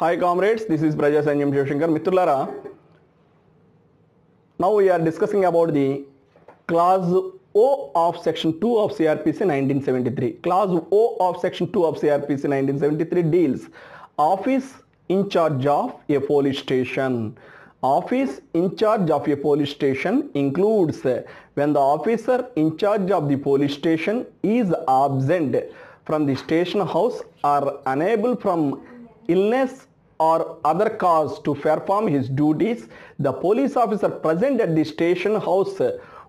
Hi comrades, this is Braja Sanjam Shivshankar. Mitrulara, now we are discussing about the clause O of section 2 of CRPC 1973. Clause O of section 2 of CRPC 1973 deals office in charge of a police station. Office in charge of a police station includes when the officer in charge of the police station is absent from the station house or unable from illness or other cause to perform his duties, the police officer present at the station house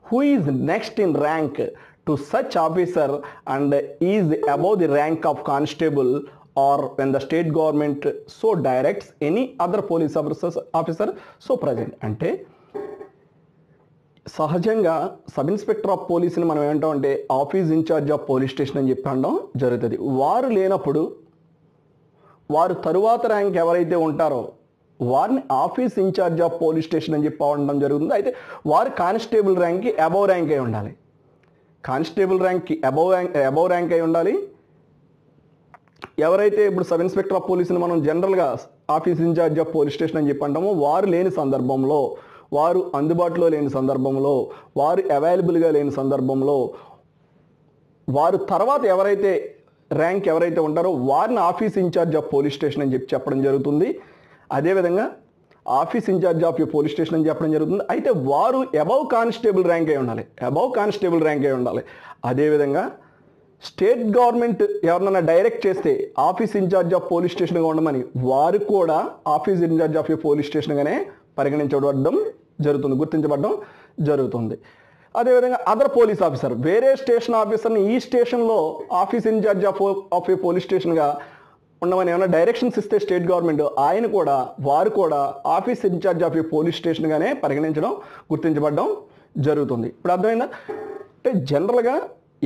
who is next in rank to such officer and is above the rank of constable, or when the state government so directs any other police officer so present. అంటే సహజంగా sub inspector of పోలీస్ని మనం ఏమంటాం అంటే office incharge of police station అని చెప్పి అనడం జరుగుతుంది. వారు లేనప్పుడు వారు తరువాత ర్యాంక్ ఎవరైతే ఉంటారో వారిని office incharge of police station అని చెప్పి అనడం జరుగుతుంది. అయితే వారు కానిస్టేబుల్ ర్యాంక్కి అబవ్ ర్యాంక్ అయి ఉండాలి. కానిస్టేబుల్ ర్యాంక్కి అబవ్ ర్యాంక్ అయి ఉండాలి. ఎవరైతే ఇప్పుడు సబ్ ఇన్స్పెక్టర్ ఆఫ్ పోలీస్ని మనం జనరల్గా office incharge of police station అని చెప్పి అంటామో వారు లేని సందర్భంలో, వారు అందుబాటులో లేని సందర్భంలో, వారు అవైలబుల్గా లేని సందర్భంలో, వారు తర్వాత ఎవరైతే ర్యాంక్ ఎవరైతే ఉంటారో వారిని office incharge of police station అని చెప్పి చెప్పడం జరుగుతుంది. అదేవిధంగా office incharge of police station అని చెప్పడం జరుగుతుంది. అయితే వారు అబవ్ కానిస్టేబుల్ ర్యాంక్ అయి ఉండాలి. అబవ్ కానిస్టేబుల్ ర్యాంక్ అయి ఉండాలి. అదేవిధంగా స్టేట్ గవర్నమెంట్ ఎవరినైనా డైరెక్ట్ చేస్తే ఆఫీస్ ఇన్ఛార్జ్ ఆఫ్ పోలీస్ స్టేషన్గా ఉండమని వారు కూడా ఆఫీస్ ఇన్ఛార్జ్ ఆఫ్ పోలీస్ స్టేషన్గానే పరిగణించబడడం జరుగుతుంది, గుర్తించబడడం జరుగుతుంది. అదేవిధంగా అదర్ పోలీస్ ఆఫీసర్, వేరే స్టేషన్ ఆఫీసర్ని ఈ స్టేషన్లో office incharge of a police స్టేషన్గా ఉండమని ఏమైనా డైరెక్షన్స్ ఇస్తే స్టేట్ గవర్నమెంట్ వారు కూడా office incharge of a police స్టేషన్గానే పరిగణించడం, గుర్తించబడడం జరుగుతుంది. ఇప్పుడు అర్థమైందా? అంటే జనరల్గా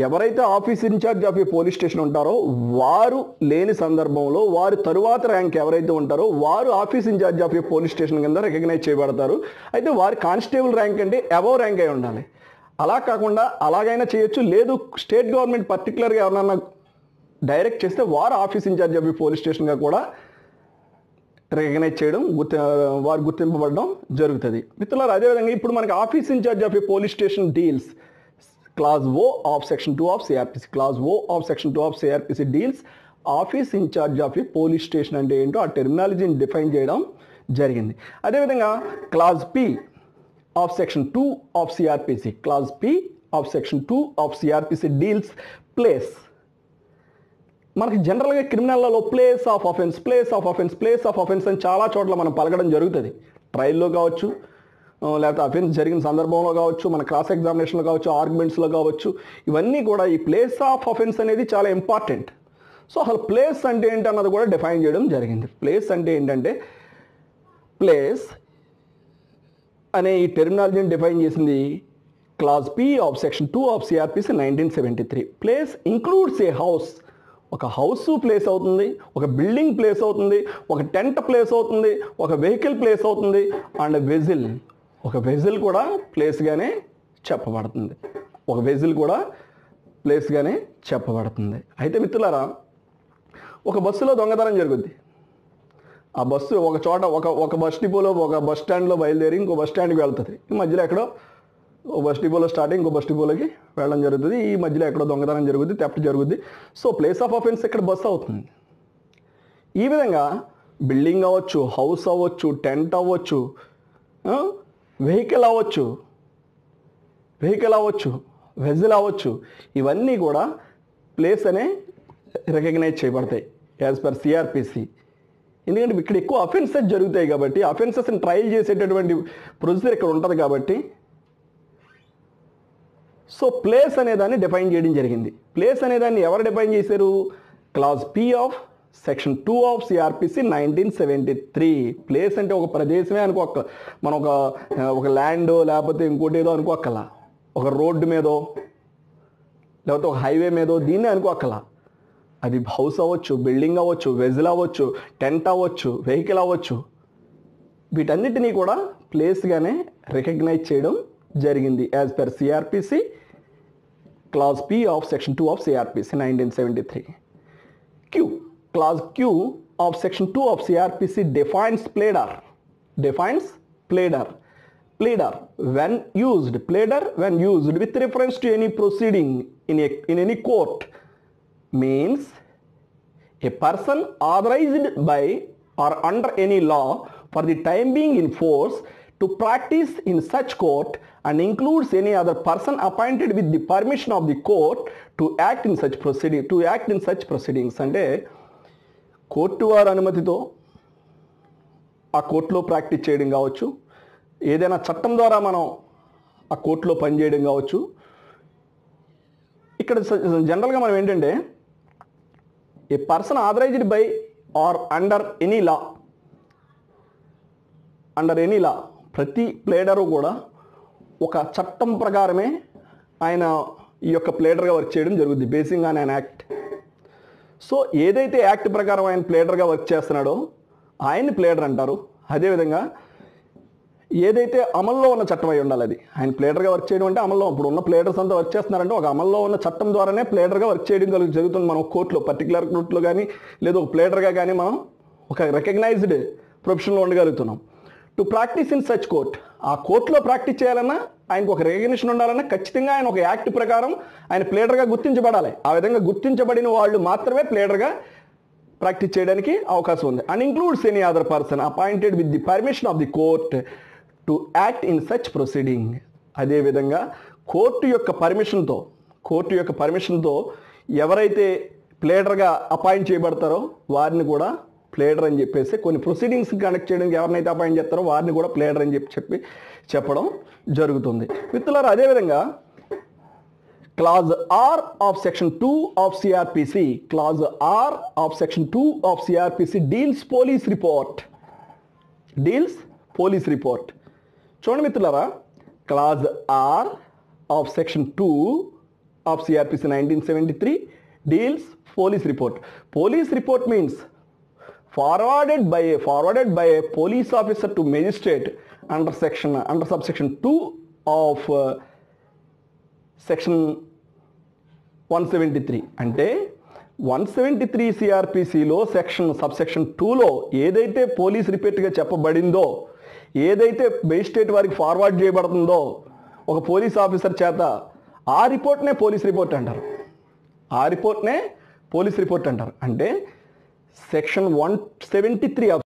ఎవరైతే office incharge of a police station ఉంటారో వారు లేని సందర్భంలో వారు తరువాత ర్యాంక్ ఎవరైతే ఉంటారో వారు office incharge of a police station కింద రికగ్నైజ్ చేయబడతారు. అయితే వారి కానిస్టేబుల్ ర్యాంక్ అంటే అబవ్ ర్యాంక్ అయి ఉండాలి. అలా కాకుండా అలాగైనా చేయొచ్చు, లేదు స్టేట్ గవర్నమెంట్ పర్టికులర్గా ఎవరన్నా డైరెక్ట్ చేస్తే వారు office incharge of a police స్టేషన్గా కూడా రికగ్నైజ్ చేయడం, వారు గుర్తింపబడడం జరుగుతుంది. మిత్రులారా, అదేవిధంగా ఇప్పుడు మనకి office incharge of a police station deals Clause O of section 2 of CRPC. Clause O of section 2 of CRPC deals office incharge of a police station అంటే ఏంటో ఆ టెర్మినాలజీని డిఫైన్ చేయడం జరిగింది. అదేవిధంగా clause P of section 2 of CRPC. Clause P of section 2 of CRPC deals place. మనకి జనరల్గా క్రిమినల్లో place of offence అని చాలా చోట్ల మనం పలకడం జరుగుతుంది. ట్రయల్లో కావచ్చు, లేకపోతే అఫెన్స్ జరిగిన సందర్భంలో కావచ్చు, మన క్రాస్ ఎగ్జామినేషన్లో కావచ్చు, ఆర్గ్యుమెంట్స్లో కావచ్చు, ఇవన్నీ కూడా ఈ ప్లేస్ ఆఫ్ అఫెన్స్ అనేది చాలా ఇంపార్టెంట్. సో అసలు ప్లేస్ అంటే ఏంటి అన్నది కూడా డిఫైన్ చేయడం జరిగింది. ప్లేస్ అంటే ఏంటంటే, ప్లేస్ అనే ఈ టెర్మినాలజీని డిఫైన్ చేసింది clause P of section 2 of CRPC 1973. Place includes A house. ఒక హౌస్ ప్లేస్ అవుతుంది, ఒక బిల్డింగ్ ప్లేస్ అవుతుంది, ఒక టెంట్ ప్లేస్ అవుతుంది, ఒక వెహికల్ ప్లేస్ అవుతుంది, అండ్ వెజిల్, ఒక వెజిల్ కూడా ప్లేస్గానే చెప్పబడుతుంది. అయితే మిత్రులారా, ఒక బస్సులో దొంగతనం జరుగుద్ది. ఆ బస్సు ఒక చోట ఒక బస్ డిపోలో, ఒక బస్ స్టాండ్లో బయలుదేరి ఇంకో బస్ స్టాండ్కి వెళ్తుంది. ఈ మధ్యలో ఎక్కడో ఒక బస్ డిపోలో స్టార్ట్ అయ్యి ఇంకో బస్ డిపోలోకి వెళ్ళడం జరుగుతుంది. ఈ మధ్యలో ఎక్కడో దొంగతనం జరుగుద్ది, థెఫ్ట్ జరుగుద్ది. సో ప్లేస్ ఆఫ్ అఫెన్స్ ఇక్కడ బస్సు అవుతుంది. ఈ విధంగా బిల్డింగ్ అవ్వచ్చు, హౌస్ అవ్వచ్చు, టెంట్ అవ్వచ్చు, వెహికల్ అవ్వచ్చు, వెజిల్ అవ్వచ్చు, ఇవన్నీ కూడా ప్లేస్ అనే రికగ్నైజ్ చేయబడతాయి యాజ్ పర్ CRPC. ఎందుకంటే ఇక్కడ ఎక్కువ అఫెన్సెస్ జరుగుతాయి కాబట్టి, అఫెన్సెస్ని ట్రయల్ చేసేటటువంటి ప్రొసీజర్ ఇక్కడ ఉంటుంది కాబట్టి, సో ప్లేస్ అనేదాన్ని డిఫైన్ చేయడం జరిగింది. ప్లేస్ అనేదాన్ని ఎవరు డిఫైన్ చేశారు? Clause P of section 2 of CRPC 1973. Place అంటే ఒక ప్రదేశమే అనుకోక, మనం ఒక ల్యాండ్ లేకపోతే ఇంకోటి ఏదో అనుకోక్కల, ఒక రోడ్డు మీదో లేకపోతే ఒక హైవే మీదో దీన్నే అనుకోక్కల. అది హౌస్ అవ్వచ్చు, బిల్డింగ్ అవ్వచ్చు, వెజిల్ అవ్వచ్చు, టెంట్ అవ్వచ్చు, వెహికల్ అవ్వచ్చు, వీటన్నిటినీ కూడా ప్లేస్గానే రికగ్నైజ్ చేయడం జరిగింది as per CRPC Clause P of Section 2 of CRPC 1973. Q. Clause Q of section 2 of CRPC defines pleader. Defines pleader. Pleader when used with reference to any proceeding in any court means a person authorized by or under any law for the time being in force to practice in such court and includes any other person appointed with the permission of the court to act in such proceedings. అంటే court వారి అనుమతితో ఆ కోర్టులో practice చేయడం కావచ్చు, ఏదైనా చట్టం ద్వారా మనం ఆ కోర్టులో పనిచేయడం కావచ్చు. ఇక్కడ జనరల్గా మనం ఏంటంటే a person authorised by or under any law ప్రతి ప్లేడరు కూడా ఒక చట్టం ప్రకారమే ఆయన ఈ యొక్క ప్లేడర్గా వర్క్ చేయడం జరుగుతుంది, basing on an act. So ఏదైతే యాక్ట్ ప్రకారం ఆయన ప్లేడర్గా వర్క్ చేస్తున్నాడో ఆయన్ని ప్లేడర్ అంటారు. అదేవిధంగా ఏదైతే అమల్లో ఉన్న చట్టం అయి ఉండాలి, అది ఆయన ప్లేడర్గా వర్క్ చేయడం అంటే అమల్లో ఇప్పుడు ఉన్న ప్లేడర్స్ అంతా వర్క్ చేస్తున్నారంటే ఒక అమల్లో ఉన్న చట్టం ద్వారానే ప్లేడర్గా వర్క్ చేయడం జరుగుతుంది. మనం కోర్టులో పర్టికులర్ కోర్టులో కానీ లేదా ఒక ప్లేడర్గా కానీ మనం ఒక రికగ్నైజ్డ్ ప్రొఫెషన్లో ఉండగలుగుతున్నాం. To practise in such court, ఆ కోర్టులో ప్రాక్టీస్ చేయాలన్నా ఆయనకు ఒక రికగ్నిషన్ ఉండాలన్నా ఖచ్చితంగా ఆయన ఒక యాక్ట్ ప్రకారం ఆయన ప్లేడర్గా గుర్తించబడాలి. ఆ విధంగా గుర్తించబడిన వాళ్ళు మాత్రమే ప్లేడర్గా ప్రాక్టీస్ చేయడానికి అవకాశం ఉంది. And includes any other person appointed with the permission of the court to act in such proceeding. అదేవిధంగా కోర్టు యొక్క పర్మిషన్తో ఎవరైతే ప్లేడర్గా అపాయింట్ చేయబడతారో వారిని కూడా ప్లేడర్ అని చెప్పేసి, కొన్ని ప్రొసీడింగ్స్ కండక్ట్ చేయడానికి ఎవరినైతే అపాయింట్ చేస్తారో వారిని కూడా ప్లేడర్ అని చెప్పడం జరుగుతుంది. మిత్రులారా, అదేవిధంగా clause R of section 2 of CRPC, clause R of section 2 of CRPC deals police report. చూడండి మిత్రులారా, clause R of section 2 of CRPC 1973 deals police report. Police report means forwarded by a police officer to magistrate under subsection 2 of section 173. అంటే 173 సిఆర్పిసిలో subsection 2లో ఏదైతే police రిపోర్ట్గా చెప్పబడిందో, ఏదైతే magistrate వారికి forward చేయబడుతుందో ఒక police officer చేత, ఆ రిపోర్ట్నే పోలీస్ రిపోర్ట్ అంటారు. అంటే సెక్షన్ 173 ఆఫ్